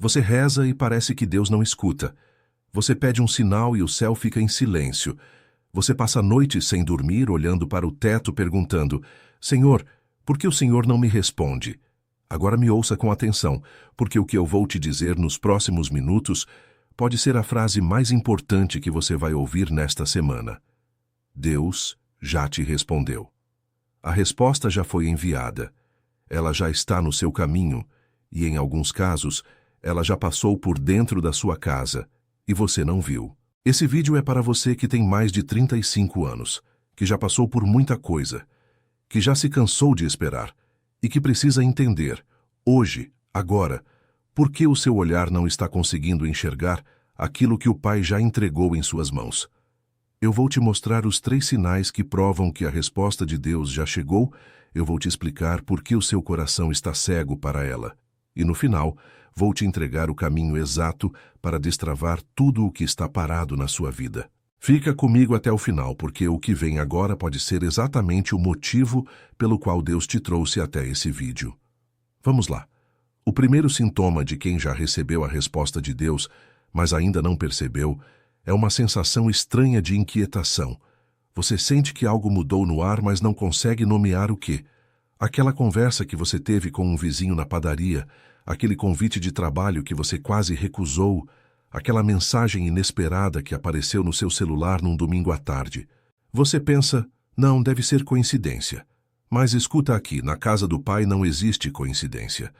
Você reza e parece que Deus não escuta. Você pede um sinal e o céu fica em silêncio. Você passa noites sem dormir, olhando para o teto, perguntando: Senhor, por que o Senhor não me responde? Agora me ouça com atenção, porque o que eu vou te dizer nos próximos minutos pode ser a frase mais importante que você vai ouvir nesta semana. Deus já te respondeu. A resposta já foi enviada. Ela já está no seu caminho e, em alguns casos, ela já passou por dentro da sua casa e você não viu. Esse vídeo é para você que tem mais de 35 anos, que já passou por muita coisa, que já se cansou de esperar e que precisa entender, hoje, agora, por que o seu olhar não está conseguindo enxergar aquilo que o Pai já entregou em suas mãos. Eu vou te mostrar os 3 sinais que provam que a resposta de Deus já chegou. Eu vou te explicar por que o seu coração está cego para ela. E no final, vou te entregar o caminho exato para destravar tudo o que está parado na sua vida. Fica comigo até o final, porque o que vem agora pode ser exatamente o motivo pelo qual Deus te trouxe até esse vídeo. Vamos lá. O primeiro sintoma de quem já recebeu a resposta de Deus, mas ainda não percebeu, é uma sensação estranha de inquietação. Você sente que algo mudou no ar, mas não consegue nomear o quê. Aquela conversa que você teve com um vizinho na padaria, aquele convite de trabalho que você quase recusou, aquela mensagem inesperada que apareceu no seu celular num domingo à tarde. Você pensa, não, deve ser coincidência. Mas escuta aqui, na casa do Pai não existe coincidência.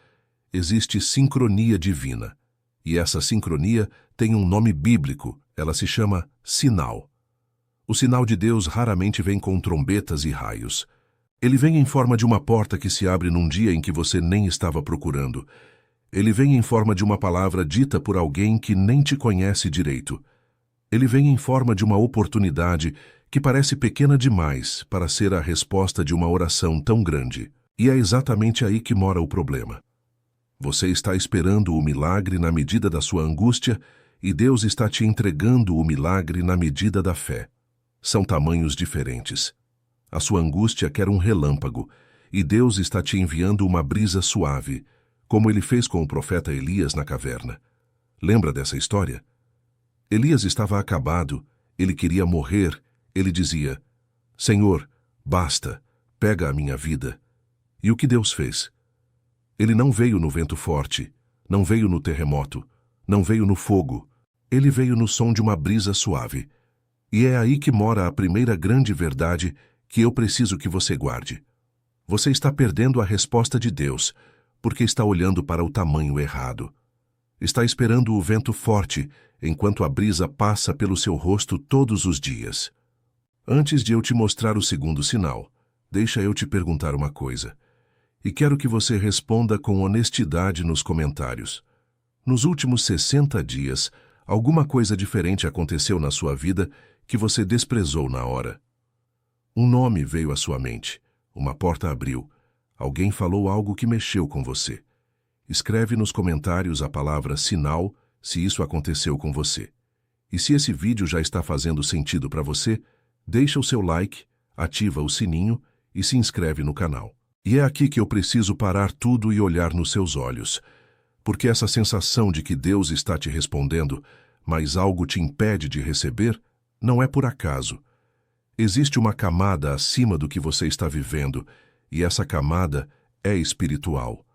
Existe sincronia divina. E essa sincronia tem um nome bíblico, ela se chama sinal. O sinal de Deus raramente vem com trombetas e raios. Ele vem em forma de uma porta que se abre num dia em que você nem estava procurando. Ele vem em forma de uma palavra dita por alguém que nem te conhece direito. Ele vem em forma de uma oportunidade que parece pequena demais para ser a resposta de uma oração tão grande. E é exatamente aí que mora o problema. Você está esperando o milagre na medida da sua angústia e Deus está te entregando o milagre na medida da fé. São tamanhos diferentes. A sua angústia quer um relâmpago e Deus está te enviando uma brisa suave, como ele fez com o profeta Elias na caverna. Lembra dessa história? Elias estava acabado, ele queria morrer, ele dizia: Senhor, basta, pega a minha vida. E o que Deus fez? Ele não veio no vento forte, não veio no terremoto, não veio no fogo. Ele veio no som de uma brisa suave. E é aí que mora a primeira grande verdade que eu preciso que você guarde. Você está perdendo a resposta de Deus, porque está olhando para o tamanho errado. Está esperando o vento forte, enquanto a brisa passa pelo seu rosto todos os dias. Antes de eu te mostrar o segundo sinal, deixa eu te perguntar uma coisa. E quero que você responda com honestidade nos comentários. Nos últimos 60 dias, alguma coisa diferente aconteceu na sua vida que você desprezou na hora. Um nome veio à sua mente, uma porta abriu, alguém falou algo que mexeu com você. Escreve nos comentários a palavra sinal se isso aconteceu com você. E se esse vídeo já está fazendo sentido para você, deixa o seu like, ativa o sininho e se inscreve no canal. E é aqui que eu preciso parar tudo e olhar nos seus olhos, porque essa sensação de que Deus está te respondendo, mas algo te impede de receber, não é por acaso. Existe uma camada acima do que você está vivendo, e essa camada é espiritual.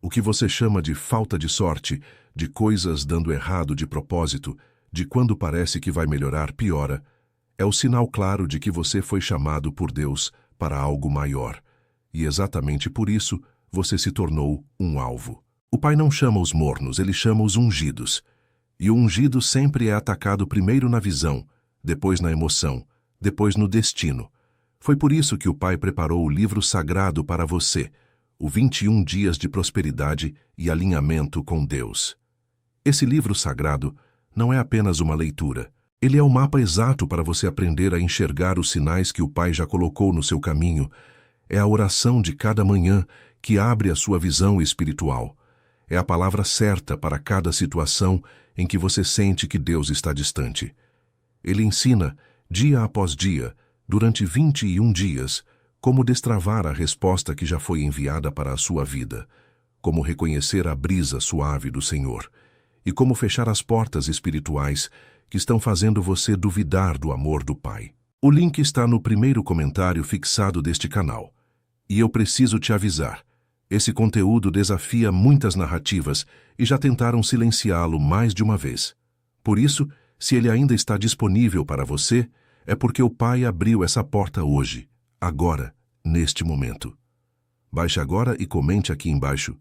O que você chama de falta de sorte, de coisas dando errado de propósito, de quando parece que vai melhorar, piora, é o sinal claro de que você foi chamado por Deus para algo maior. E exatamente por isso, você se tornou um alvo. O Pai não chama os mornos, ele chama os ungidos. E o ungido sempre é atacado primeiro na visão, depois na emoção, depois no destino. Foi por isso que o Pai preparou o livro sagrado para você, o 21 Dias de Prosperidade e Alinhamento com Deus. Esse livro sagrado não é apenas uma leitura. Ele é o mapa exato para você aprender a enxergar os sinais que o Pai já colocou no seu caminho. É a oração de cada manhã que abre a sua visão espiritual. É a palavra certa para cada situação em que você sente que Deus está distante. Ele ensina, dia após dia, durante 21 dias, como destravar a resposta que já foi enviada para a sua vida. como reconhecer a brisa suave do Senhor e como fechar as portas espirituais que estão fazendo você duvidar do amor do Pai. O link está no primeiro comentário fixado deste canal. E eu preciso te avisar, esse conteúdo desafia muitas narrativas e já tentaram silenciá-lo mais de uma vez. Por isso, se ele ainda está disponível para você, é porque o Pai abriu essa porta hoje, agora, neste momento. Baixe agora e comente aqui embaixo.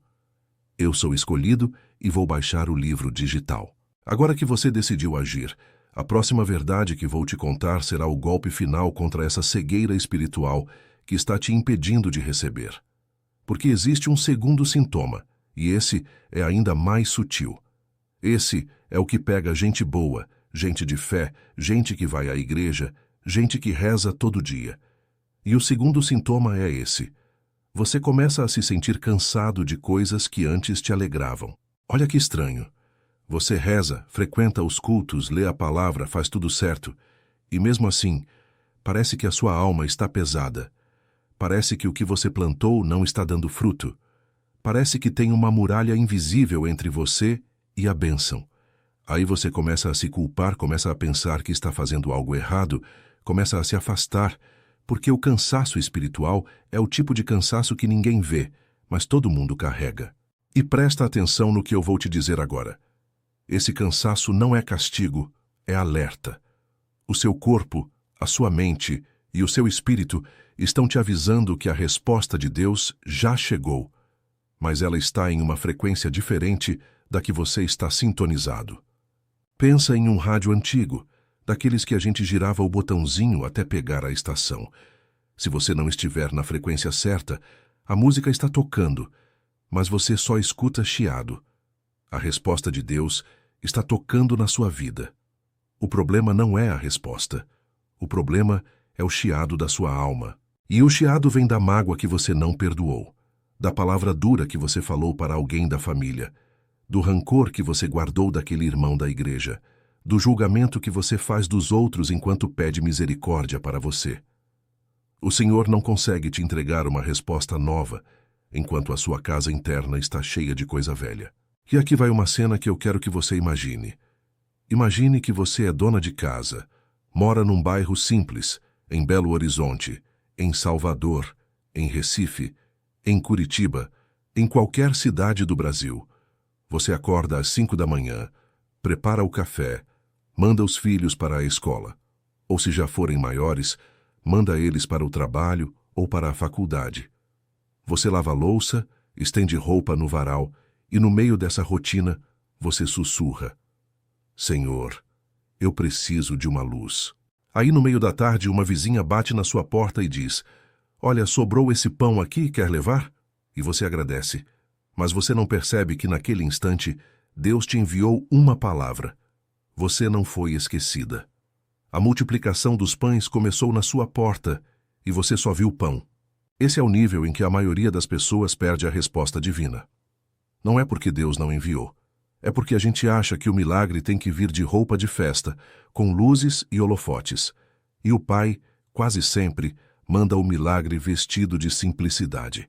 Eu sou escolhido e vou baixar o livro digital. Agora que você decidiu agir, a próxima verdade que vou te contar será o golpe final contra essa cegueira espiritual que está te impedindo de receber. Porque existe um segundo sintoma, e esse é ainda mais sutil. Esse é o que pega gente boa, gente de fé, gente que vai à igreja, gente que reza todo dia. E o segundo sintoma é esse. Você começa a se sentir cansado de coisas que antes te alegravam. Olha que estranho. Você reza, frequenta os cultos, lê a palavra, faz tudo certo. E mesmo assim, parece que a sua alma está pesada. Parece que o que você plantou não está dando fruto. Parece que tem uma muralha invisível entre você e a bênção. Aí você começa a se culpar, começa a pensar que está fazendo algo errado, começa a se afastar, porque o cansaço espiritual é o tipo de cansaço que ninguém vê, mas todo mundo carrega. E presta atenção no que eu vou te dizer agora. Esse cansaço não é castigo, é alerta. O seu corpo, a sua mente e o seu espírito estão te avisando que a resposta de Deus já chegou, mas ela está em uma frequência diferente da que você está sintonizado. Pensa em um rádio antigo, daqueles que a gente girava o botãozinho até pegar a estação. Se você não estiver na frequência certa, a música está tocando, mas você só escuta chiado. A resposta de Deus está tocando na sua vida. O problema não é a resposta. O problema é o chiado da sua alma. E o chiado vem da mágoa que você não perdoou, da palavra dura que você falou para alguém da família, do rancor que você guardou daquele irmão da igreja, do julgamento que você faz dos outros enquanto pede misericórdia para você. O Senhor não consegue te entregar uma resposta nova, enquanto a sua casa interna está cheia de coisa velha. E aqui vai uma cena que eu quero que você imagine. Imagine que você é dona de casa, mora num bairro simples, em Belo Horizonte, em Salvador, em Recife, em Curitiba, em qualquer cidade do Brasil. Você acorda às 5 da manhã, prepara o café, manda os filhos para a escola. Ou se já forem maiores, manda eles para o trabalho ou para a faculdade. Você lava a louça, estende roupa no varal e no meio dessa rotina você sussurra: Senhor, eu preciso de uma luz. Aí no meio da tarde uma vizinha bate na sua porta e diz: Olha, sobrou esse pão aqui, quer levar? E você agradece. Mas você não percebe que naquele instante Deus te enviou uma palavra. Você não foi esquecida. A multiplicação dos pães começou na sua porta e você só viu pão. Esse é o nível em que a maioria das pessoas perde a resposta divina. Não é porque Deus não enviou. É porque a gente acha que o milagre tem que vir de roupa de festa, com luzes e holofotes. E o Pai, quase sempre, manda o milagre vestido de simplicidade.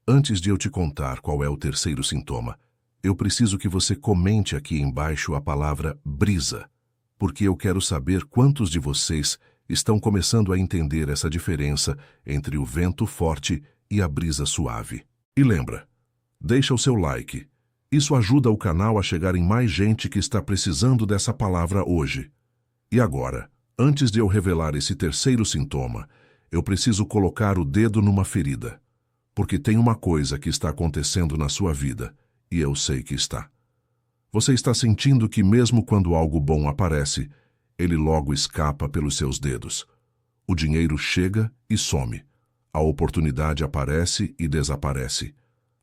Antes de eu te contar qual é o terceiro sintoma, eu preciso que você comente aqui embaixo a palavra brisa, porque eu quero saber quantos de vocês estão começando a entender essa diferença entre o vento forte e a brisa suave. E lembra, deixa o seu like. Isso ajuda o canal a chegar em mais gente que está precisando dessa palavra hoje. E agora, antes de eu revelar esse terceiro sintoma, eu preciso colocar o dedo numa ferida. Porque tem uma coisa que está acontecendo na sua vida, e eu sei que está. Você está sentindo que mesmo quando algo bom aparece, ele logo escapa pelos seus dedos. O dinheiro chega e some. A oportunidade aparece e desaparece.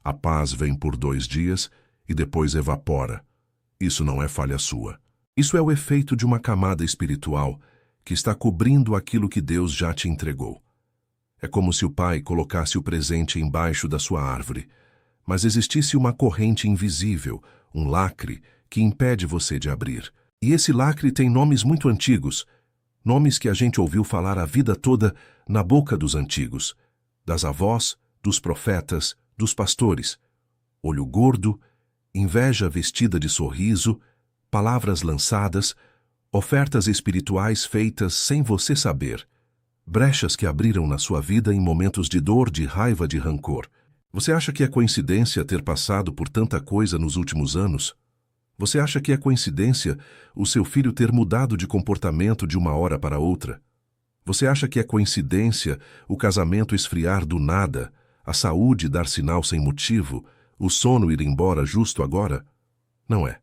A paz vem por 2 dias e depois evapora. Isso não é falha sua. Isso é o efeito de uma camada espiritual que está cobrindo aquilo que Deus já te entregou. É como se o Pai colocasse o presente embaixo da sua árvore, mas existisse uma corrente invisível, um lacre, que impede você de abrir. E esse lacre tem nomes muito antigos, nomes que a gente ouviu falar a vida toda na boca dos antigos, das avós, dos profetas, dos pastores. olho gordo, inveja vestida de sorriso, palavras lançadas, ofertas espirituais feitas sem você saber, brechas que abriram na sua vida em momentos de dor, de raiva, de rancor. Você acha que é coincidência ter passado por tanta coisa nos últimos anos? Você acha que é coincidência o seu filho ter mudado de comportamento de uma hora para outra? Você acha que é coincidência o casamento esfriar do nada, a saúde dar sinal sem motivo, o sono ir embora justo agora? Não é.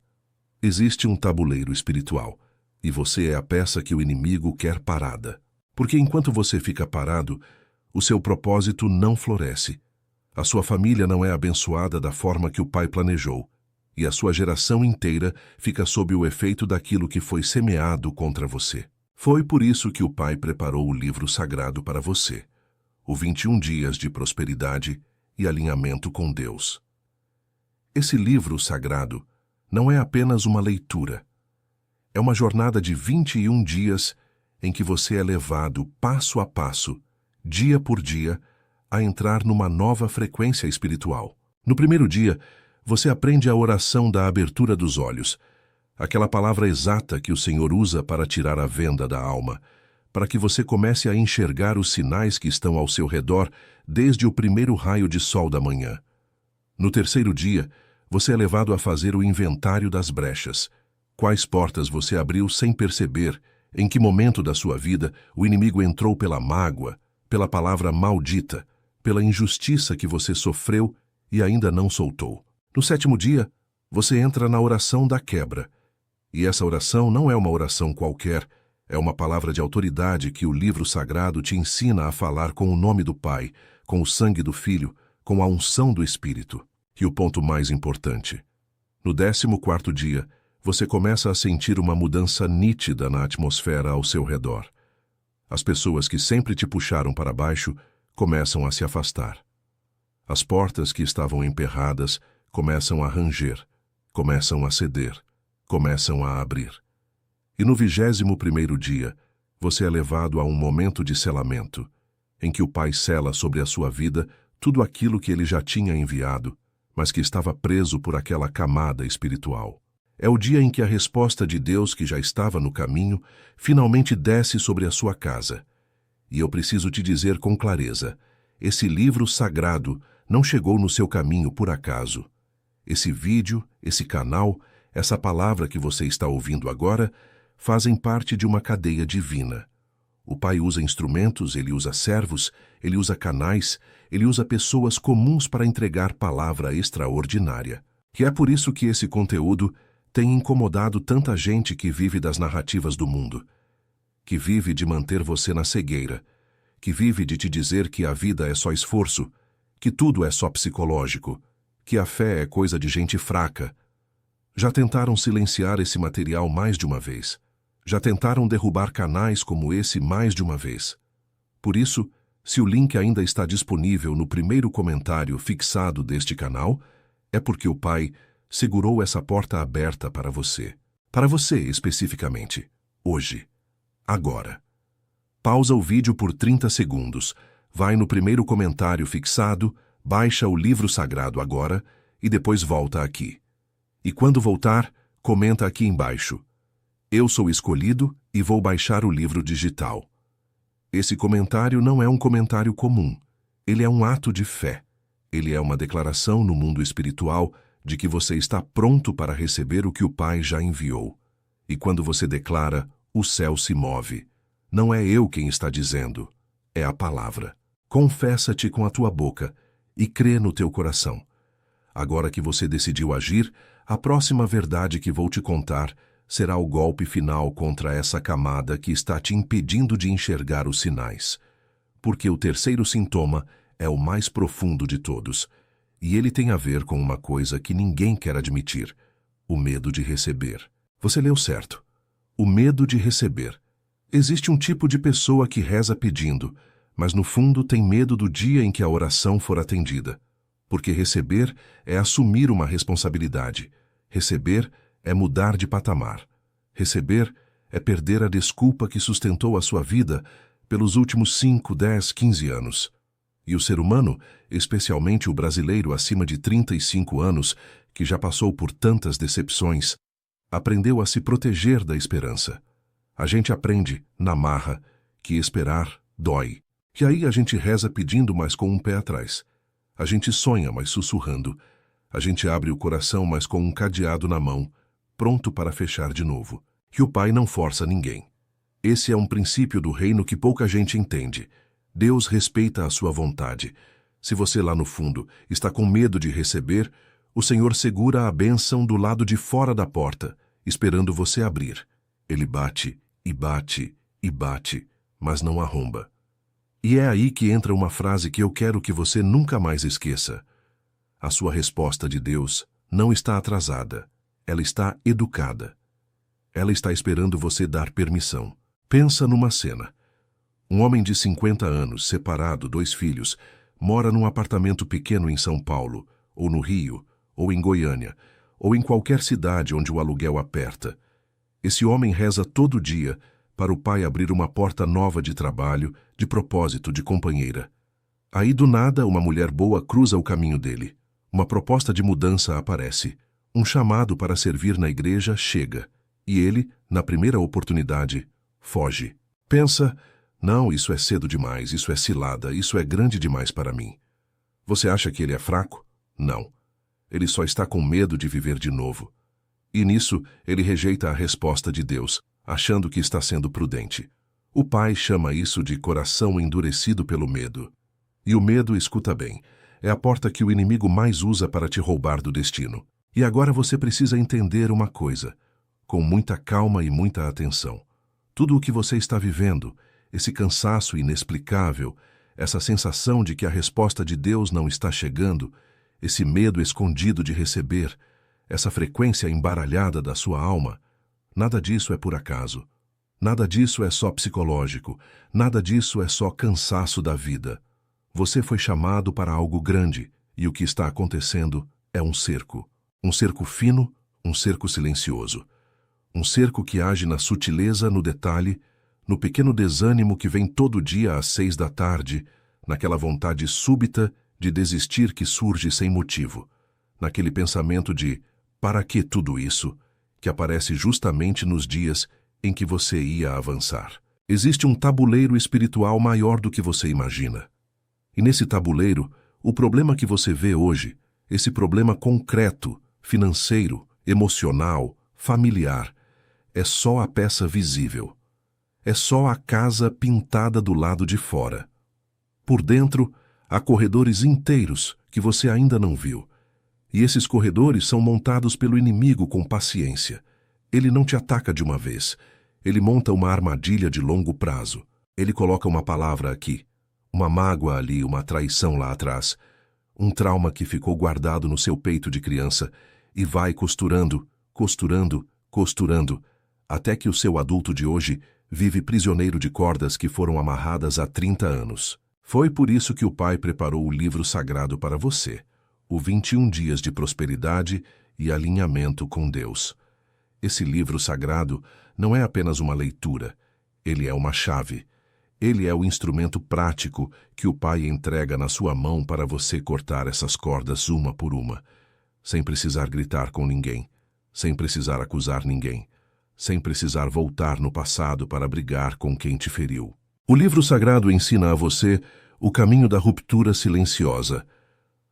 Existe um tabuleiro espiritual, e você é a peça que o inimigo quer parada. Porque enquanto você fica parado, o seu propósito não floresce. A sua família não é abençoada da forma que o pai planejou, e a sua geração inteira fica sob o efeito daquilo que foi semeado contra você. Foi por isso que o pai preparou o livro sagrado para você, o 21 dias de prosperidade e alinhamento com Deus. Esse livro sagrado não é apenas uma leitura. É uma jornada de 21 dias em que você é levado passo a passo, dia por dia, a entrar numa nova frequência espiritual. No primeiro dia, você aprende a oração da abertura dos olhos, aquela palavra exata que o Senhor usa para tirar a venda da alma, para que você comece a enxergar os sinais que estão ao seu redor desde o primeiro raio de sol da manhã. No terceiro dia, você é levado a fazer o inventário das brechas. Quais portas você abriu sem perceber? Em que momento da sua vida o inimigo entrou pela mágoa, pela palavra maldita, pela injustiça que você sofreu e ainda não soltou? No sétimo dia, você entra na oração da quebra. E essa oração não é uma oração qualquer, é uma palavra de autoridade que o livro sagrado te ensina a falar com o nome do Pai, com o sangue do Filho, com a unção do Espírito. E o ponto mais importante: no 14º dia, você começa a sentir uma mudança nítida na atmosfera ao seu redor. As pessoas que sempre te puxaram para baixo começam a se afastar. As portas que estavam emperradas começam a ranger, começam a ceder, começam a abrir. E no 21º dia, você é levado a um momento de selamento, em que o Pai sela sobre a sua vida tudo aquilo que ele já tinha enviado, mas que estava preso por aquela camada espiritual. É o dia em que a resposta de Deus, que já estava no caminho, finalmente desce sobre a sua casa. E eu preciso te dizer com clareza, esse livro sagrado não chegou no seu caminho por acaso. Esse vídeo, esse canal, essa palavra que você está ouvindo agora, fazem parte de uma cadeia divina. O Pai usa instrumentos, ele usa servos, ele usa canais, ele usa pessoas comuns para entregar palavra extraordinária. E é por isso que esse conteúdo tem incomodado tanta gente que vive das narrativas do mundo, que vive de manter você na cegueira, que vive de te dizer que a vida é só esforço, que tudo é só psicológico, que a fé é coisa de gente fraca. Já tentaram silenciar esse material mais de uma vez. Já tentaram derrubar canais como esse mais de uma vez. Por isso, se o link ainda está disponível no primeiro comentário fixado deste canal, é porque o Pai segurou essa porta aberta para você. Para você, especificamente. Hoje. Agora. Pausa o vídeo por 30 segundos, vai no primeiro comentário fixado, baixa o livro sagrado agora e depois volta aqui. E quando voltar, comenta aqui embaixo: eu sou escolhido e vou baixar o livro digital. Esse comentário não é um comentário comum. Ele é um ato de fé. Ele é uma declaração no mundo espiritual de que você está pronto para receber o que o Pai já enviou. E quando você declara, o céu se move. Não é eu quem está dizendo, é a palavra. Confessa-te com a tua boca e crê no teu coração. Agora que você decidiu agir, a próxima verdade que vou te contar será o golpe final contra essa camada que está te impedindo de enxergar os sinais. Porque o terceiro sintoma é o mais profundo de todos, e ele tem a ver com uma coisa que ninguém quer admitir: o medo de receber. Você leu certo. O medo de receber. Existe um tipo de pessoa que reza pedindo, mas no fundo tem medo do dia em que a oração for atendida. Porque receber é assumir uma responsabilidade. Receber é mudar de patamar. Receber é perder a desculpa que sustentou a sua vida pelos últimos 5, 10, 15 anos. E o ser humano, especialmente o brasileiro acima de 35 anos, que já passou por tantas decepções, aprendeu a se proteger da esperança. A gente aprende, na marra, que esperar dói. E aí a gente reza pedindo, mas com um pé atrás. A gente sonha, mas sussurrando. A gente abre o coração, mas com um cadeado na mão, pronto para fechar de novo. E o Pai não força ninguém. Esse é um princípio do reino que pouca gente entende. Deus respeita a sua vontade. Se você lá no fundo está com medo de receber, o Senhor segura a bênção do lado de fora da porta, esperando você abrir. Ele bate, e bate, e bate, mas não arromba. E é aí que entra uma frase que eu quero que você nunca mais esqueça. A sua resposta de Deus não está atrasada. Ela está educada. Ela está esperando você dar permissão. Pensa numa cena. Um homem de 50 anos, separado, 2 filhos, mora num apartamento pequeno em São Paulo, ou no Rio, ou em Goiânia, ou em qualquer cidade onde o aluguel aperta. Esse homem reza todo dia para o pai abrir uma porta nova de trabalho, de propósito, de companheira. Aí, do nada, uma mulher boa cruza o caminho dele. Uma proposta de mudança aparece. Um chamado para servir na igreja chega. E ele, na primeira oportunidade, foge. Pensa, não, isso é cedo demais, isso é cilada, isso é grande demais para mim. Você acha que ele é fraco? Não. Ele só está com medo de viver de novo. E nisso, ele rejeita a resposta de Deus, achando que está sendo prudente. O pai chama isso de coração endurecido pelo medo. E o medo, escuta bem, é a porta que o inimigo mais usa para te roubar do destino. E agora você precisa entender uma coisa, com muita calma e muita atenção. Tudo o que você está vivendo, esse cansaço inexplicável, essa sensação de que a resposta de Deus não está chegando, esse medo escondido de receber, essa frequência embaralhada da sua alma, nada disso é por acaso. Nada disso é só psicológico, nada disso é só cansaço da vida. Você foi chamado para algo grande, e o que está acontecendo é um cerco. Um cerco fino, um cerco silencioso. Um cerco que age na sutileza, no detalhe, no pequeno desânimo que vem todo dia às 6 da tarde, naquela vontade súbita de desistir que surge sem motivo, naquele pensamento de "para que tudo isso?", que aparece justamente nos dias em que você ia avançar. Existe um tabuleiro espiritual maior do que você imagina. E nesse tabuleiro, o problema que você vê hoje, esse problema concreto, financeiro, emocional, familiar, é só a peça visível. É só a casa pintada do lado de fora. Por dentro, há corredores inteiros que você ainda não viu. E esses corredores são montados pelo inimigo com paciência. Ele não te ataca de uma vez. Ele monta uma armadilha de longo prazo. Ele coloca uma palavra aqui, uma mágoa ali, uma traição lá atrás, um trauma que ficou guardado no seu peito de criança e vai costurando, costurando, costurando, até que o seu adulto de hoje vive prisioneiro de cordas que foram amarradas há 30 anos. Foi por isso que o Pai preparou o livro sagrado para você, o 21 Dias de Prosperidade e Alinhamento com Deus. Esse livro sagrado não é apenas uma leitura, ele é uma chave. Ele é o instrumento prático que o Pai entrega na sua mão para você cortar essas cordas uma por uma, sem precisar gritar com ninguém, sem precisar acusar ninguém, sem precisar voltar no passado para brigar com quem te feriu. O livro sagrado ensina a você o caminho da ruptura silenciosa,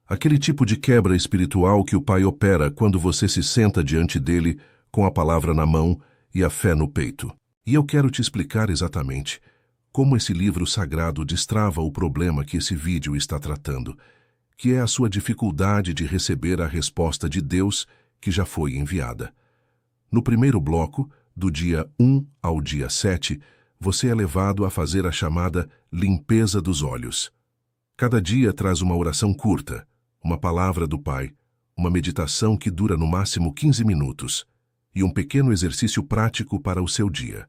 aquele tipo de quebra espiritual que o Pai opera quando você se senta diante dele com a palavra na mão e a fé no peito. E eu quero te explicar exatamente como esse livro sagrado destrava o problema que esse vídeo está tratando, que é a sua dificuldade de receber a resposta de Deus que já foi enviada. No primeiro bloco, do dia 1 ao dia 7, você é levado a fazer a chamada limpeza dos olhos. Cada dia traz uma oração curta, uma palavra do Pai, uma meditação que dura no máximo 15 minutos e um pequeno exercício prático para o seu dia.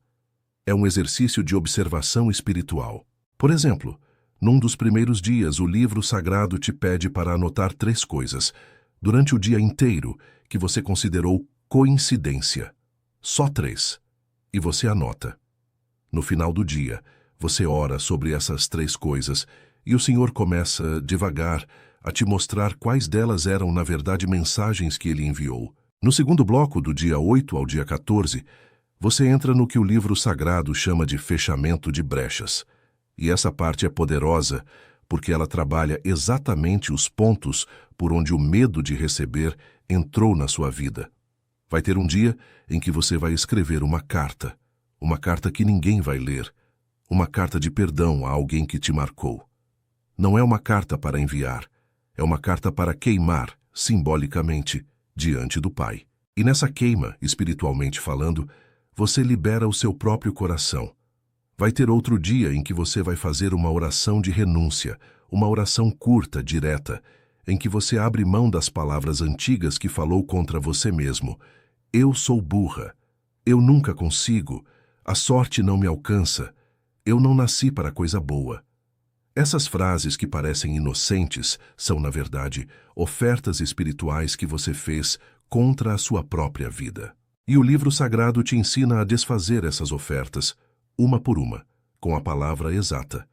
É um exercício de observação espiritual. Por exemplo, num dos primeiros dias, o livro sagrado te pede para anotar 3 coisas, durante o dia inteiro, que você considerou coincidência. Só 3. E você anota. No final do dia, você ora sobre essas 3 coisas E o Senhor começa, devagar, a te mostrar quais delas eram, na verdade, mensagens que Ele enviou. No segundo bloco, do dia 8 ao dia 14, você entra no que o livro sagrado chama de fechamento de brechas. E essa parte é poderosa, porque ela trabalha exatamente os pontos por onde o medo de receber entrou na sua vida. Vai ter um dia em que você vai escrever uma carta que ninguém vai ler, uma carta de perdão a alguém que te marcou. Não é uma carta para enviar, é uma carta para queimar, simbolicamente, diante do Pai. E nessa queima, espiritualmente falando, você libera o seu próprio coração. Vai ter outro dia em que você vai fazer uma oração de renúncia, uma oração curta, direta, em que você abre mão das palavras antigas que falou contra você mesmo. Eu sou burra. Eu nunca consigo. A sorte não me alcança. Eu não nasci para coisa boa. Essas frases que parecem inocentes são, na verdade, ofertas espirituais que você fez contra a sua própria vida. E o livro sagrado te ensina a desfazer essas ofertas, uma por uma, com a palavra exata.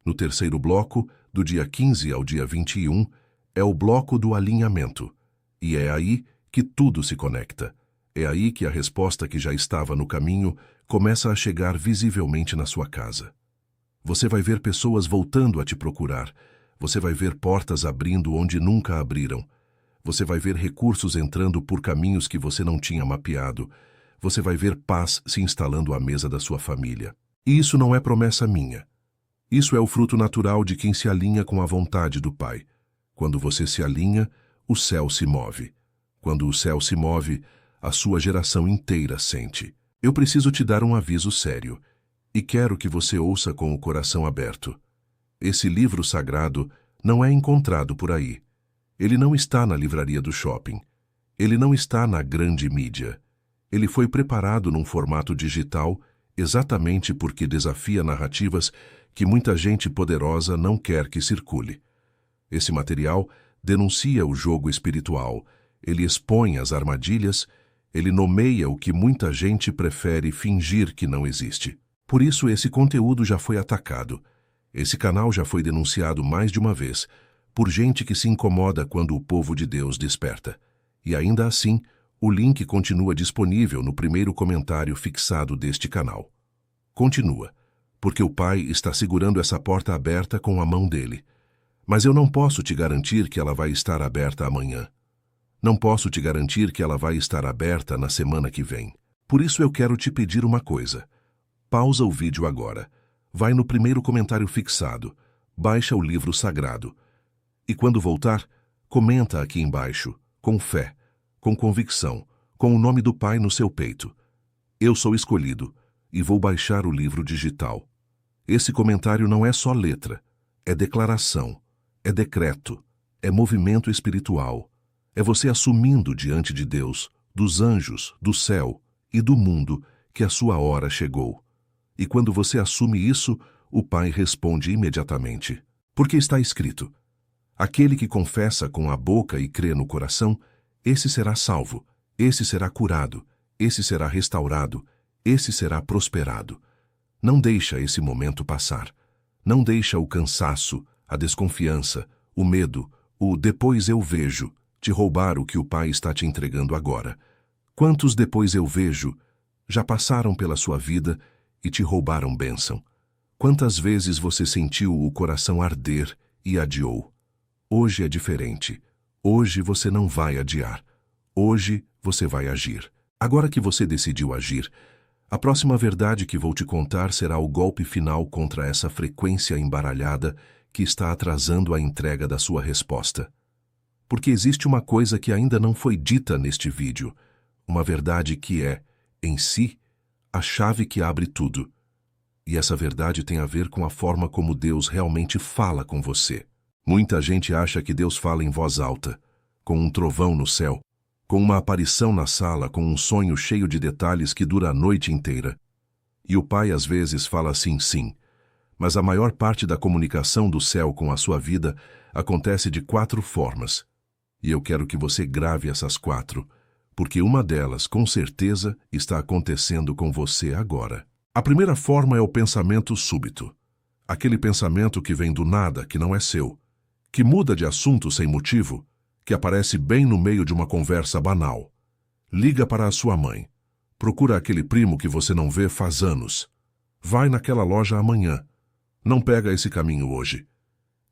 No terceiro bloco, do dia 15 ao dia 21, é o bloco do alinhamento. E é aí que tudo se conecta. É aí que a resposta que já estava no caminho começa a chegar visivelmente na sua casa. Você vai ver pessoas voltando a te procurar. Você vai ver portas abrindo onde nunca abriram. Você vai ver recursos entrando por caminhos que você não tinha mapeado. Você vai ver paz se instalando à mesa da sua família. E isso não é promessa minha. Isso é o fruto natural de quem se alinha com a vontade do Pai. Quando você se alinha, o céu se move. Quando o céu se move, a sua geração inteira sente. Eu preciso te dar um aviso sério, e quero que você ouça com o coração aberto. Esse livro sagrado não é encontrado por aí. Ele não está na livraria do shopping. Ele não está na grande mídia. Ele foi preparado num formato digital exatamente porque desafia narrativas que muita gente poderosa não quer que circule. Esse material denuncia o jogo espiritual, ele expõe as armadilhas, ele nomeia o que muita gente prefere fingir que não existe. Por isso esse conteúdo já foi atacado. Esse canal já foi denunciado mais de uma vez, por gente que se incomoda quando o povo de Deus desperta. E ainda assim, o link continua disponível no primeiro comentário fixado deste canal. Continua, porque o Pai está segurando essa porta aberta com a mão dele. Mas eu não posso te garantir que ela vai estar aberta amanhã. Não posso te garantir que ela vai estar aberta na semana que vem. Por isso eu quero te pedir uma coisa. Pausa o vídeo agora. Vai no primeiro comentário fixado. Baixa o livro sagrado. E quando voltar, comenta aqui embaixo, com fé, com convicção, com o nome do Pai no seu peito. Eu sou escolhido e vou baixar o livro digital. Esse comentário não é só letra, é declaração, é decreto, é movimento espiritual. É você assumindo diante de Deus, dos anjos, do céu e do mundo que a sua hora chegou. E quando você assume isso, o Pai responde imediatamente. Porque está escrito: aquele que confessa com a boca e crê no coração, esse será salvo, esse será curado, esse será restaurado, esse será prosperado. Não deixa esse momento passar. Não deixa o cansaço, a desconfiança, o medo, o depois eu vejo, te roubar o que o Pai está te entregando agora. Quantos depois eu vejo já passaram pela sua vida e te roubaram bênção? Quantas vezes você sentiu o coração arder e adiou? Hoje é diferente. Hoje você não vai adiar. Hoje você vai agir. Agora que você decidiu agir, a próxima verdade que vou te contar será o golpe final contra essa frequência embaralhada que está atrasando a entrega da sua resposta. Porque existe uma coisa que ainda não foi dita neste vídeo, uma verdade que é, em si, a chave que abre tudo. E essa verdade tem a ver com a forma como Deus realmente fala com você. Muita gente acha que Deus fala em voz alta, com um trovão no céu, com uma aparição na sala, com um sonho cheio de detalhes que dura a noite inteira. E o Pai às vezes fala assim, sim, mas a maior parte da comunicação do céu com a sua vida acontece de 4 formas. E eu quero que você grave essas 4, porque uma delas, com certeza, está acontecendo com você agora. A primeira forma é o pensamento súbito. Aquele pensamento que vem do nada, que não é seu, que muda de assunto sem motivo, que aparece bem no meio de uma conversa banal. Liga para a sua mãe. Procura aquele primo que você não vê faz anos. Vai naquela loja amanhã. Não pega esse caminho hoje.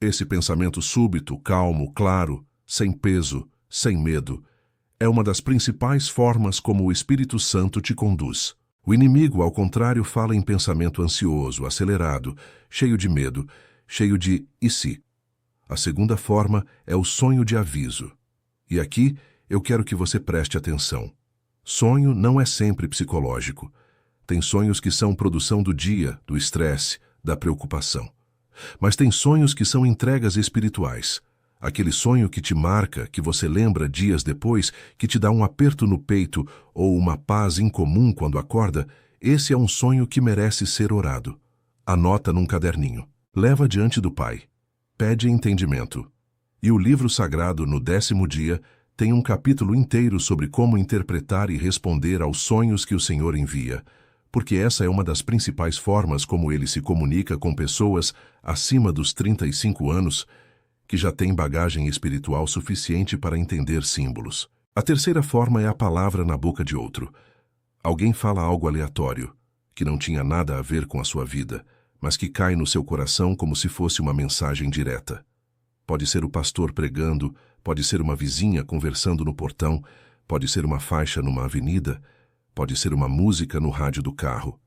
Esse pensamento súbito, calmo, claro, sem peso, sem medo, é uma das principais formas como o Espírito Santo te conduz. O inimigo, ao contrário, fala em pensamento ansioso, acelerado, cheio de medo, cheio de "e se?". A segunda forma é o sonho de aviso. E aqui eu quero que você preste atenção. Sonho não é sempre psicológico. Tem sonhos que são produção do dia, do estresse, da preocupação. Mas tem sonhos que são entregas espirituais. Aquele sonho que te marca, que você lembra dias depois, que te dá um aperto no peito ou uma paz incomum quando acorda, esse é um sonho que merece ser orado. Anota num caderninho. Leva diante do Pai. Pede entendimento. E o livro sagrado, no 10º dia, tem um capítulo inteiro sobre como interpretar e responder aos sonhos que o Senhor envia, porque essa é uma das principais formas como ele se comunica com pessoas acima dos 35 anos, que já têm bagagem espiritual suficiente para entender símbolos. A terceira forma é a palavra na boca de outro. Alguém fala algo aleatório, que não tinha nada a ver com a sua vida, mas que cai no seu coração como se fosse uma mensagem direta. Pode ser o pastor pregando, pode ser uma vizinha conversando no portão, pode ser uma faixa numa avenida, pode ser uma música no rádio do carro.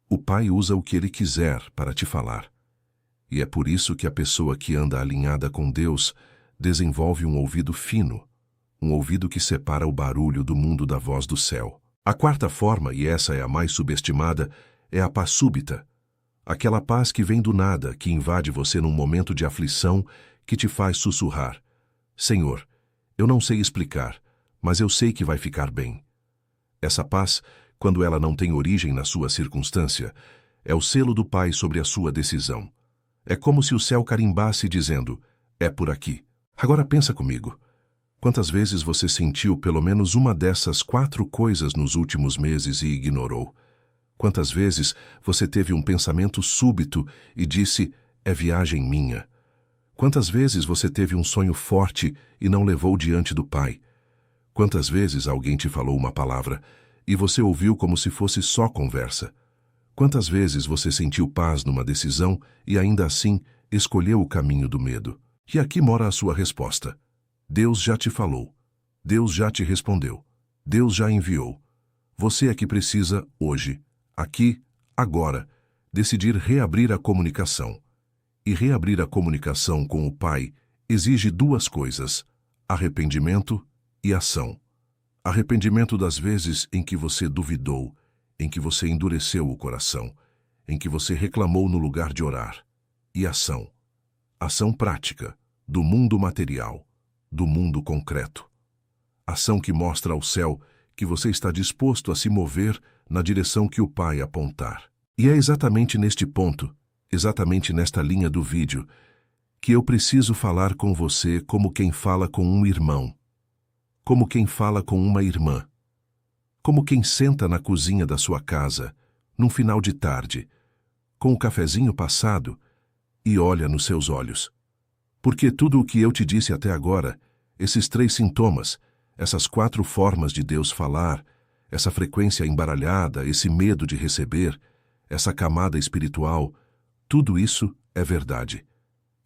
O Pai usa o que Ele quiser para te falar. E é por isso que a pessoa que anda alinhada com Deus desenvolve um ouvido fino, um ouvido que separa o barulho do mundo da voz do céu. A quarta forma, e essa é a mais subestimada, é a paz súbita. Aquela paz que vem do nada, que invade você num momento de aflição, que te faz sussurrar: Senhor, eu não sei explicar, mas eu sei que vai ficar bem. Essa paz, quando ela não tem origem na sua circunstância, é o selo do Pai sobre a sua decisão. É como se o céu carimbasse dizendo: é por aqui. Agora pensa comigo. Quantas vezes você sentiu pelo menos uma dessas 4 coisas nos últimos meses e ignorou? Quantas vezes você teve um pensamento súbito e disse: é viagem minha? Quantas vezes você teve um sonho forte e não levou diante do Pai? Quantas vezes alguém te falou uma palavra e você ouviu como se fosse só conversa? Quantas vezes você sentiu paz numa decisão e ainda assim escolheu o caminho do medo? E aqui mora a sua resposta. Deus já te falou. Deus já te respondeu. Deus já enviou. Você é que precisa, hoje, aqui, agora, decidir reabrir a comunicação. E reabrir a comunicação com o Pai exige 2 coisas: arrependimento e ação. Arrependimento das vezes em que você duvidou, em que você endureceu o coração, em que você reclamou no lugar de orar. E ação. Ação prática, do mundo material, do mundo concreto. Ação que mostra ao céu que você está disposto a se mover na direção que o Pai apontar. E é exatamente neste ponto, exatamente nesta linha do vídeo, que eu preciso falar com você como quem fala com um irmão, como quem fala com uma irmã, como quem senta na cozinha da sua casa, num final de tarde, com o cafezinho passado, e olha nos seus olhos. Porque tudo o que eu te disse até agora, esses 3 sintomas, essas 4 formas de Deus falar, essa frequência embaralhada, esse medo de receber, essa camada espiritual, tudo isso é verdade.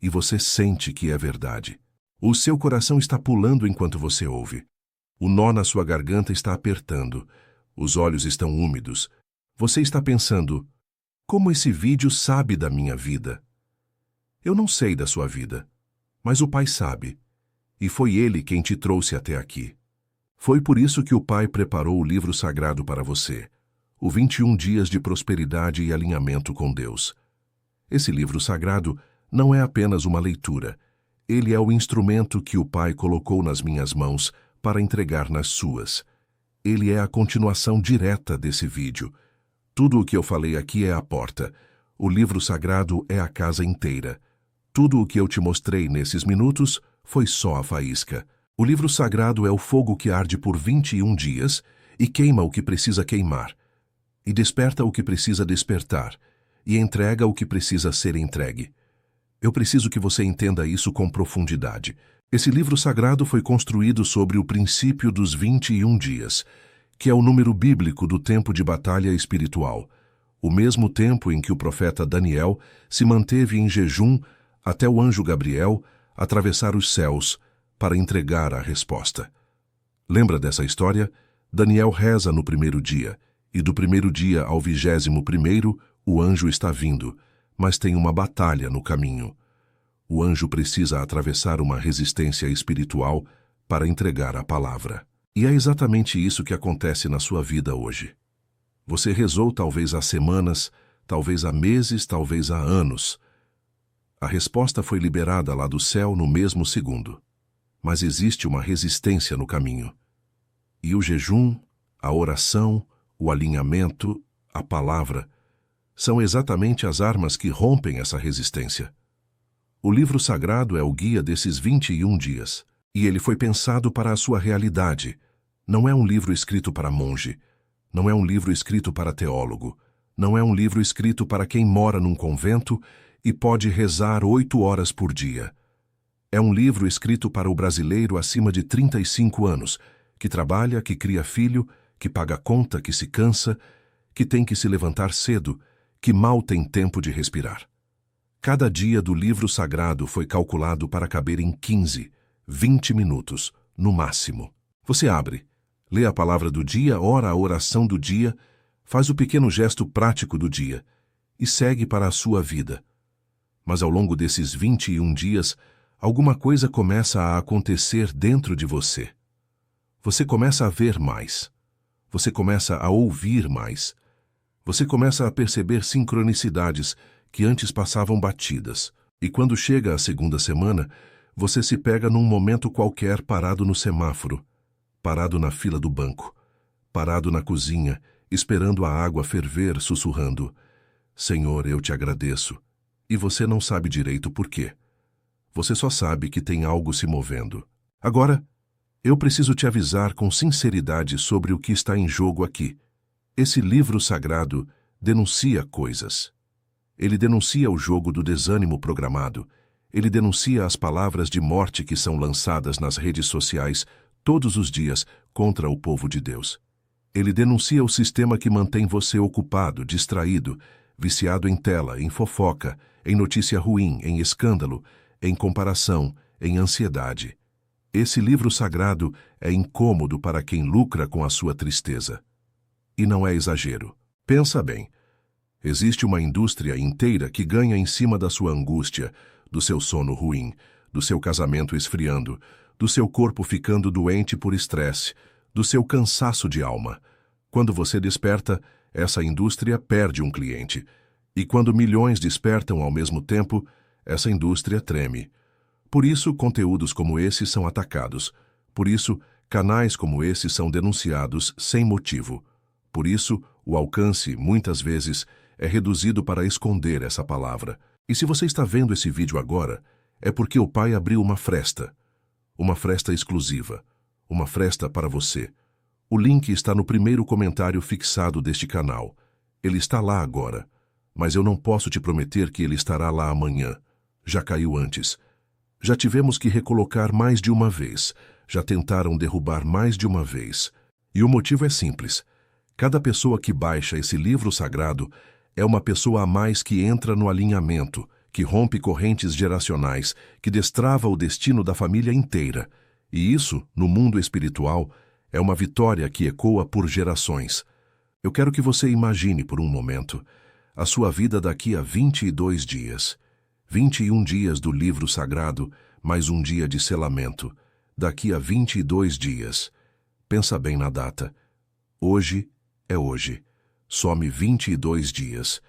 E você sente que é verdade. O seu coração está pulando enquanto você ouve. O nó na sua garganta está apertando. Os olhos estão úmidos. Você está pensando: como esse vídeo sabe da minha vida? Eu não sei da sua vida, mas o Pai sabe. E foi Ele quem te trouxe até aqui. Foi por isso que o Pai preparou o livro sagrado para você, o 21 Dias de Prosperidade e Alinhamento com Deus. Esse livro sagrado não é apenas uma leitura. Ele é o instrumento que o Pai colocou nas minhas mãos para entregar nas suas. Ele é a continuação direta desse vídeo. Tudo o que eu falei aqui é a porta. O livro sagrado é a casa inteira. Tudo o que eu te mostrei nesses minutos foi só a faísca. O livro sagrado é o fogo que arde por 21 dias e queima o que precisa queimar, e desperta o que precisa despertar, e entrega o que precisa ser entregue. Eu preciso que você entenda isso com profundidade. Esse livro sagrado foi construído sobre o princípio dos 21 dias, que é o número bíblico do tempo de batalha espiritual, o mesmo tempo em que o profeta Daniel se manteve em jejum até o anjo Gabriel atravessar os céus para entregar a resposta. Lembra dessa história? Daniel reza no primeiro dia, e do primeiro dia ao 21º, o anjo está vindo, mas tem uma batalha no caminho. O anjo precisa atravessar uma resistência espiritual para entregar a palavra. E é exatamente isso que acontece na sua vida hoje. Você rezou talvez há semanas, talvez há meses, talvez há anos. A resposta foi liberada lá do céu no mesmo segundo. Mas existe uma resistência no caminho. E o jejum, a oração, o alinhamento, a palavra, são exatamente as armas que rompem essa resistência. O livro sagrado é o guia desses 21 dias, e ele foi pensado para a sua realidade. Não é um livro escrito para monge, não é um livro escrito para teólogo, não é um livro escrito para quem mora num convento e pode rezar 8 horas por dia. É um livro escrito para o brasileiro acima de 35 anos, que trabalha, que cria filho, que paga conta, que se cansa, que tem que se levantar cedo, que mal tem tempo de respirar. Cada dia do livro sagrado foi calculado para caber em 15, 20 minutos, no máximo. Você abre, lê a palavra do dia, ora a oração do dia, faz o pequeno gesto prático do dia e segue para a sua vida. Mas ao longo desses 21 dias, alguma coisa começa a acontecer dentro de você. Você começa a ver mais. Você começa a ouvir mais. Você começa a perceber sincronicidades que antes passavam batidas. E quando chega a segunda semana, você se pega num momento qualquer parado no semáforo, parado na fila do banco, parado na cozinha, esperando a água ferver, sussurrando: Senhor, eu te agradeço. E você não sabe direito por quê. Você só sabe que tem algo se movendo. Agora, eu preciso te avisar com sinceridade sobre o que está em jogo aqui. Esse livro sagrado denuncia coisas. Ele denuncia o jogo do desânimo programado. Ele denuncia as palavras de morte que são lançadas nas redes sociais todos os dias contra o povo de Deus. Ele denuncia o sistema que mantém você ocupado, distraído, viciado em tela, em fofoca, em notícia ruim, em escândalo, em comparação, em ansiedade. Esse livro sagrado é incômodo para quem lucra com a sua tristeza. E não é exagero. Pensa bem. Existe uma indústria inteira que ganha em cima da sua angústia, do seu sono ruim, do seu casamento esfriando, do seu corpo ficando doente por estresse, do seu cansaço de alma. Quando você desperta, essa indústria perde um cliente. E quando milhões despertam ao mesmo tempo, essa indústria treme. Por isso, conteúdos como esse são atacados. Por isso, canais como esse são denunciados sem motivo. Por isso, o alcance, muitas vezes, é reduzido para esconder essa palavra. E se você está vendo esse vídeo agora, é porque o Pai abriu uma fresta exclusiva, uma fresta para você. O link está no primeiro comentário fixado deste canal. Ele está lá agora, mas eu não posso te prometer que ele estará lá amanhã. Já caiu antes. Já tivemos que recolocar mais de uma vez, já tentaram derrubar mais de uma vez. E o motivo é simples. Cada pessoa que baixa esse livro sagrado é uma pessoa a mais que entra no alinhamento, que rompe correntes geracionais, que destrava o destino da família inteira. E isso, no mundo espiritual, é uma vitória que ecoa por gerações. Eu quero que você imagine por um momento a sua vida daqui a 22 dias. 21 dias do livro sagrado, mais um dia de selamento. Daqui a 22 dias. Pensa bem na data. Hoje é hoje. Some 22 dias.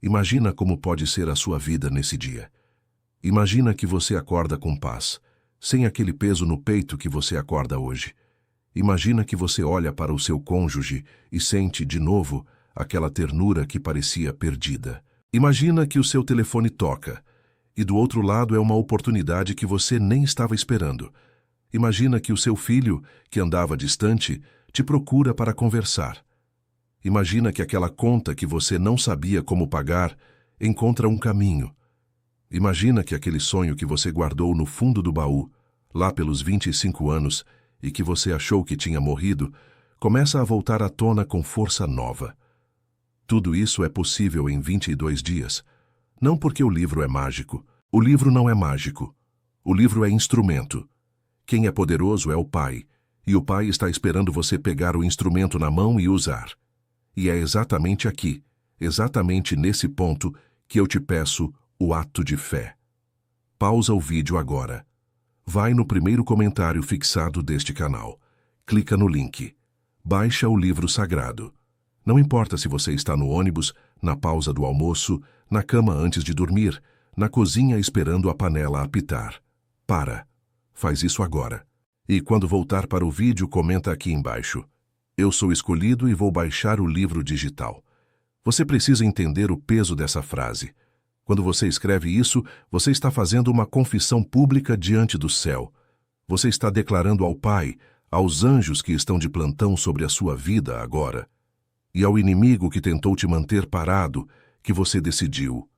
Imagina como pode ser a sua vida nesse dia. Imagina que você acorda com paz, sem aquele peso no peito que você acorda hoje. Imagina que você olha para o seu cônjuge e sente, de novo, aquela ternura que parecia perdida. Imagina que o seu telefone toca, e do outro lado é uma oportunidade que você nem estava esperando. Imagina que o seu filho, que andava distante, te procura para conversar. Imagina que aquela conta que você não sabia como pagar encontra um caminho. Imagina que aquele sonho que você guardou no fundo do baú, lá pelos 25 anos, e que você achou que tinha morrido, começa a voltar à tona com força nova. Tudo isso é possível em 22 dias. Não porque o livro é mágico. O livro não é mágico. O livro é instrumento. Quem é poderoso é o Pai, e o Pai está esperando você pegar o instrumento na mão e usar. E é exatamente aqui, exatamente nesse ponto, que eu te peço o ato de fé. Pausa o vídeo agora. Vai no primeiro comentário fixado deste canal. Clica no link. Baixa o livro sagrado. Não importa se você está no ônibus, na pausa do almoço, na cama antes de dormir, na cozinha esperando a panela apitar. Para. Faz isso agora. E quando voltar para o vídeo, comenta aqui embaixo. Eu sou escolhido e vou baixar o livro digital. Você precisa entender o peso dessa frase. Quando você escreve isso, você está fazendo uma confissão pública diante do céu. Você está declarando ao Pai, aos anjos que estão de plantão sobre a sua vida agora, e ao inimigo que tentou te manter parado, que você decidiu.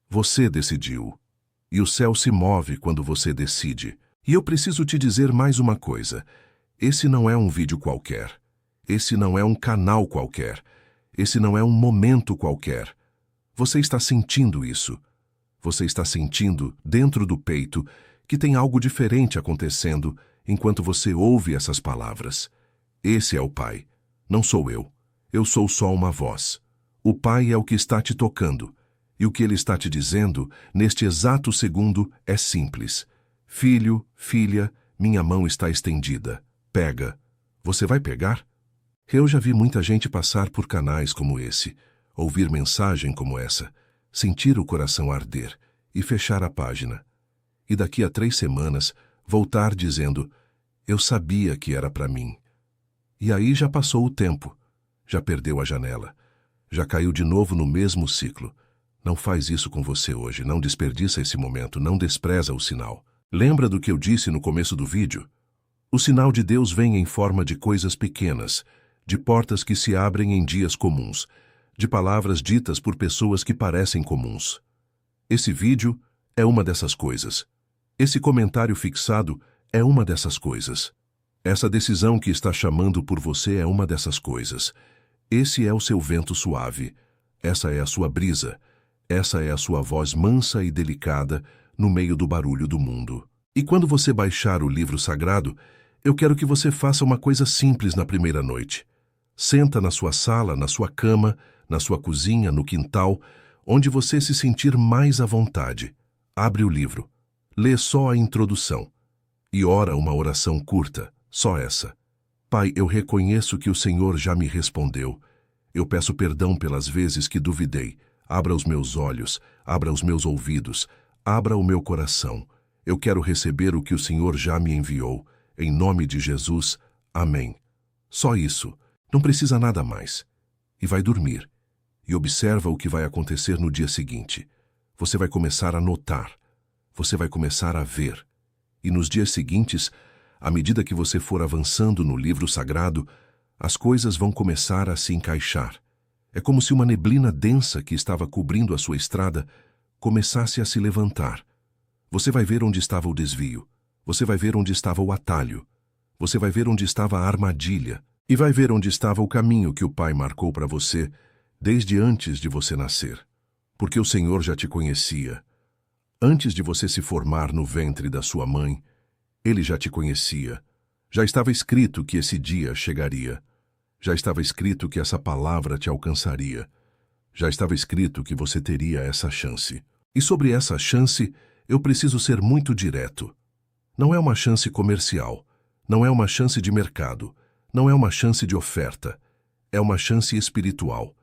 Você decidiu. E o céu se move quando você decide. E eu preciso te dizer mais uma coisa. Esse não é um vídeo qualquer. Esse não é um canal qualquer. Esse não é um momento qualquer. Você está sentindo isso. Você está sentindo, dentro do peito, que tem algo diferente acontecendo enquanto você ouve essas palavras. Esse é o Pai. Não sou eu. Eu sou só uma voz. O Pai é o que está te tocando. E o que Ele está te dizendo, neste exato segundo, é simples. Filho, filha, minha mão está estendida. Pega. Você vai pegar? Eu já vi muita gente passar por canais como esse, ouvir mensagem como essa, sentir o coração arder e fechar a página. E daqui a 3 semanas, voltar dizendo, eu sabia que era para mim. E aí já passou o tempo, já perdeu a janela, já caiu de novo no mesmo ciclo. Não faz isso com você hoje, não desperdiça esse momento, não despreza o sinal. Lembra do que eu disse no começo do vídeo? O sinal de Deus vem em forma de coisas pequenas, de portas que se abrem em dias comuns, de palavras ditas por pessoas que parecem comuns. Esse vídeo é uma dessas coisas. Esse comentário fixado é uma dessas coisas. Essa decisão que está chamando por você é uma dessas coisas. Esse é o seu vento suave. Essa é a sua brisa. Essa é a sua voz mansa e delicada no meio do barulho do mundo. E quando você baixar o livro sagrado, eu quero que você faça uma coisa simples na primeira noite. Senta na sua sala, na sua cama, na sua cozinha, no quintal, onde você se sentir mais à vontade. Abre o livro. Lê só a introdução. E ora uma oração curta, só essa. Pai, eu reconheço que o Senhor já me respondeu. Eu peço perdão pelas vezes que duvidei. Abra os meus olhos, abra os meus ouvidos, abra o meu coração. Eu quero receber o que o Senhor já me enviou. Em nome de Jesus, amém. Só isso. Não precisa nada mais. E vai dormir. E observa o que vai acontecer no dia seguinte. Você vai começar a notar. Você vai começar a ver. E nos dias seguintes, à medida que você for avançando no livro sagrado, as coisas vão começar a se encaixar. É como se uma neblina densa que estava cobrindo a sua estrada começasse a se levantar. Você vai ver onde estava o desvio. Você vai ver onde estava o atalho. Você vai ver onde estava a armadilha. E vai ver onde estava o caminho que o Pai marcou para você desde antes de você nascer. Porque o Senhor já te conhecia. Antes de você se formar no ventre da sua mãe, Ele já te conhecia. Já estava escrito que esse dia chegaria. Já estava escrito que essa palavra te alcançaria. Já estava escrito que você teria essa chance. E sobre essa chance, eu preciso ser muito direto. Não é uma chance comercial. Não é uma chance de mercado. Não é uma chance de oferta. É uma chance espiritual.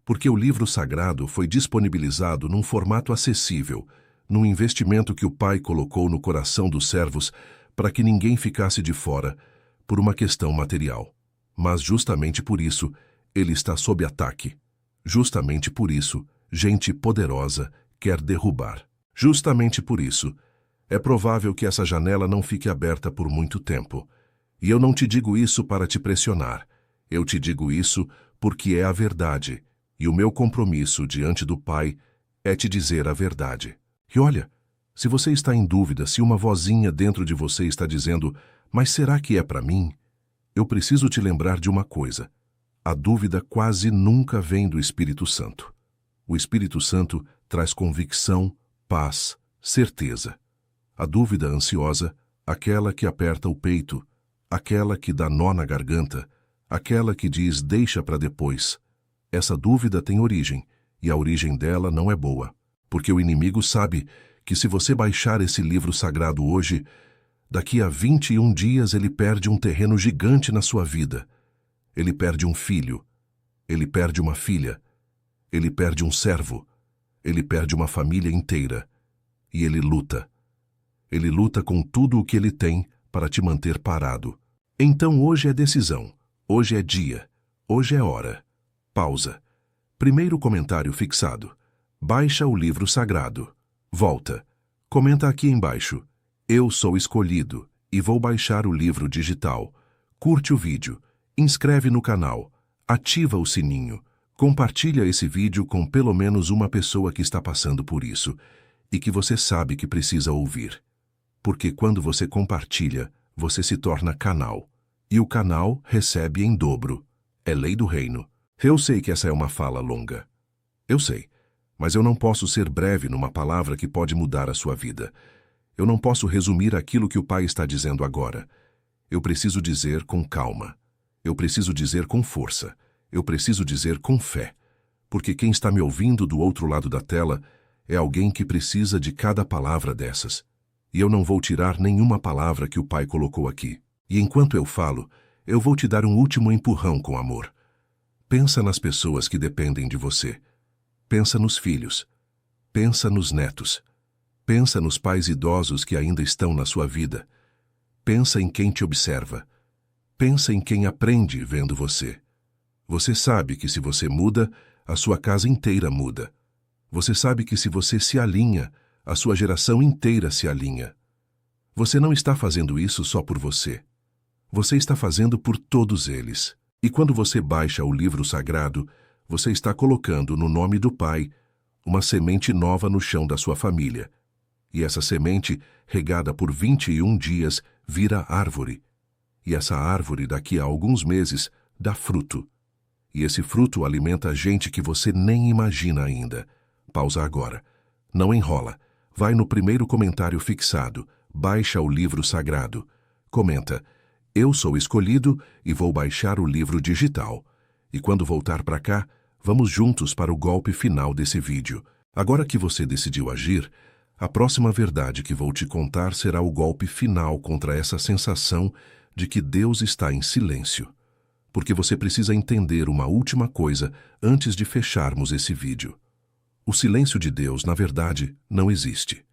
Porque o livro sagrado foi disponibilizado num formato acessível, num investimento que o Pai colocou no coração dos servos para que ninguém ficasse de fora, por uma questão material. Mas justamente por isso, ele está sob ataque. Justamente por isso, gente poderosa quer derrubar. Justamente por isso, é provável que essa janela não fique aberta por muito tempo. E eu não te digo isso para te pressionar. Eu te digo isso porque é a verdade. E o meu compromisso diante do Pai é te dizer a verdade. E olha, se você está em dúvida, se uma vozinha dentro de você está dizendo, mas será que é para mim? Eu preciso te lembrar de uma coisa. A dúvida quase nunca vem do Espírito Santo. O Espírito Santo traz convicção, paz, certeza. A dúvida ansiosa, aquela que aperta o peito, aquela que dá nó na garganta, aquela que diz deixa para depois. Essa dúvida tem origem, e a origem dela não é boa, porque o inimigo sabe que se você baixar esse livro sagrado hoje, daqui a 21 dias ele perde um terreno gigante na sua vida. Ele perde um filho, ele perde uma filha, ele perde um servo, ele perde uma família inteira. E ele luta. Ele luta com tudo o que ele tem para te manter parado. Então hoje é decisão, hoje é dia, hoje é hora. Pausa. Primeiro comentário fixado. Baixa o livro sagrado. Volta. Comenta aqui embaixo. Eu sou escolhido e vou baixar o livro digital. Curte o vídeo. Inscreve no canal. Ativa o sininho. Compartilha esse vídeo com pelo menos uma pessoa que está passando por isso e que você sabe que precisa ouvir. Porque quando você compartilha, você se torna canal. E o canal recebe em dobro. É lei do reino. Eu sei que essa é uma fala longa. Eu sei. Mas eu não posso ser breve numa palavra que pode mudar a sua vida. Eu não posso resumir aquilo que o Pai está dizendo agora. Eu preciso dizer com calma. Eu preciso dizer com força. Eu preciso dizer com fé. Porque quem está me ouvindo do outro lado da tela é alguém que precisa de cada palavra dessas. E eu não vou tirar nenhuma palavra que o Pai colocou aqui. E enquanto eu falo, eu vou te dar um último empurrão com amor. Pensa nas pessoas que dependem de você. Pensa nos filhos. Pensa nos netos. Pensa nos pais idosos que ainda estão na sua vida. Pensa em quem te observa. Pensa em quem aprende vendo você. Você sabe que se você muda, a sua casa inteira muda. Você sabe que se você se alinha, a sua geração inteira se alinha. Você não está fazendo isso só por você. Você está fazendo por todos eles. E quando você baixa o livro sagrado, você está colocando no nome do Pai uma semente nova no chão da sua família. E essa semente, regada por 21 dias, vira árvore. E essa árvore, daqui a alguns meses, dá fruto. E esse fruto alimenta gente que você nem imagina ainda. Pausa agora. Não enrola. Vai no primeiro comentário fixado. Baixa o livro sagrado. Comenta: eu sou escolhido e vou baixar o livro digital. E quando voltar para cá, vamos juntos para o golpe final desse vídeo. Agora que você decidiu agir, a próxima verdade que vou te contar será o golpe final contra essa sensação de que Deus está em silêncio. Porque você precisa entender uma última coisa antes de fecharmos esse vídeo. O silêncio de Deus, na verdade, não existe.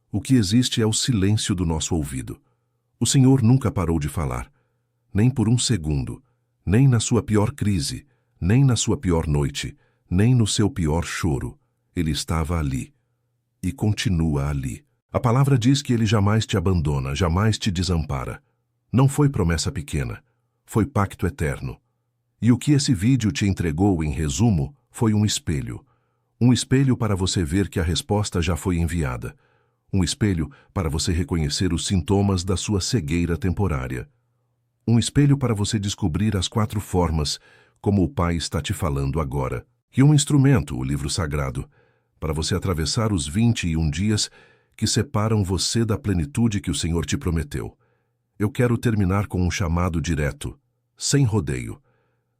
O que existe é o silêncio do nosso ouvido. O Senhor nunca parou de falar, nem por um segundo, nem na sua pior crise, nem na sua pior noite, nem no seu pior choro. Ele estava ali. E continua ali. A palavra diz que Ele jamais te abandona, jamais te desampara. Não foi promessa pequena, foi pacto eterno. E o que esse vídeo te entregou, em resumo, foi um espelho. Um espelho para você ver que a resposta já foi enviada. Um espelho para você reconhecer os sintomas da sua cegueira temporária. Um espelho para você descobrir as 4 formas como o Pai está te falando agora. E um instrumento, o livro sagrado, para você atravessar os 21 dias que separam você da plenitude que o Senhor te prometeu. Eu quero terminar com um chamado direto, sem rodeio.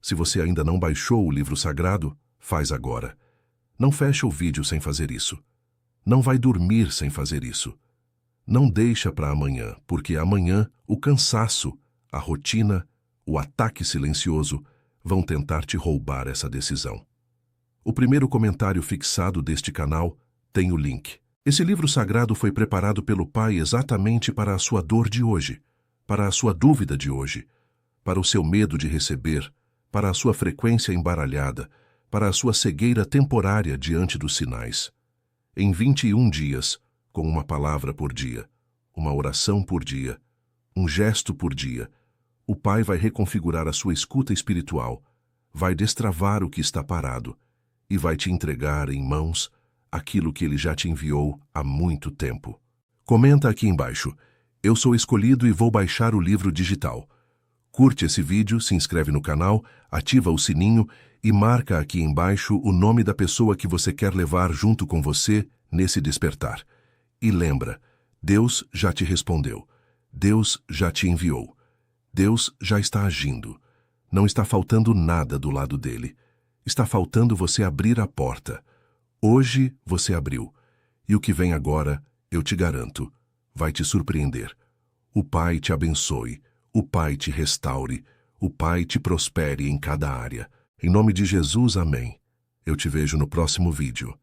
Se você ainda não baixou o livro sagrado, faz agora. Não feche o vídeo sem fazer isso. Não vai dormir sem fazer isso. Não deixa para amanhã, porque amanhã o cansaço, a rotina, o ataque silencioso vão tentar te roubar essa decisão. O primeiro comentário fixado deste canal tem o link. Esse livro sagrado foi preparado pelo Pai exatamente para a sua dor de hoje, para a sua dúvida de hoje, para o seu medo de receber, para a sua frequência embaralhada, para a sua cegueira temporária diante dos sinais. Em 21 dias, com uma palavra por dia, uma oração por dia, um gesto por dia, o Pai vai reconfigurar a sua escuta espiritual, vai destravar o que está parado e vai te entregar em mãos aquilo que Ele já te enviou há muito tempo. Comenta aqui embaixo: eu sou escolhido e vou baixar o livro digital. Curte esse vídeo, se inscreve no canal, ativa o sininho e marca aqui embaixo o nome da pessoa que você quer levar junto com você nesse despertar. E lembra, Deus já te respondeu. Deus já te enviou. Deus já está agindo. Não está faltando nada do lado dele. Está faltando você abrir a porta. Hoje você abriu. E o que vem agora, eu te garanto, vai te surpreender. O Pai te abençoe. O Pai te restaure. O Pai te prospere em cada área. Em nome de Jesus, amém. Eu te vejo no próximo vídeo.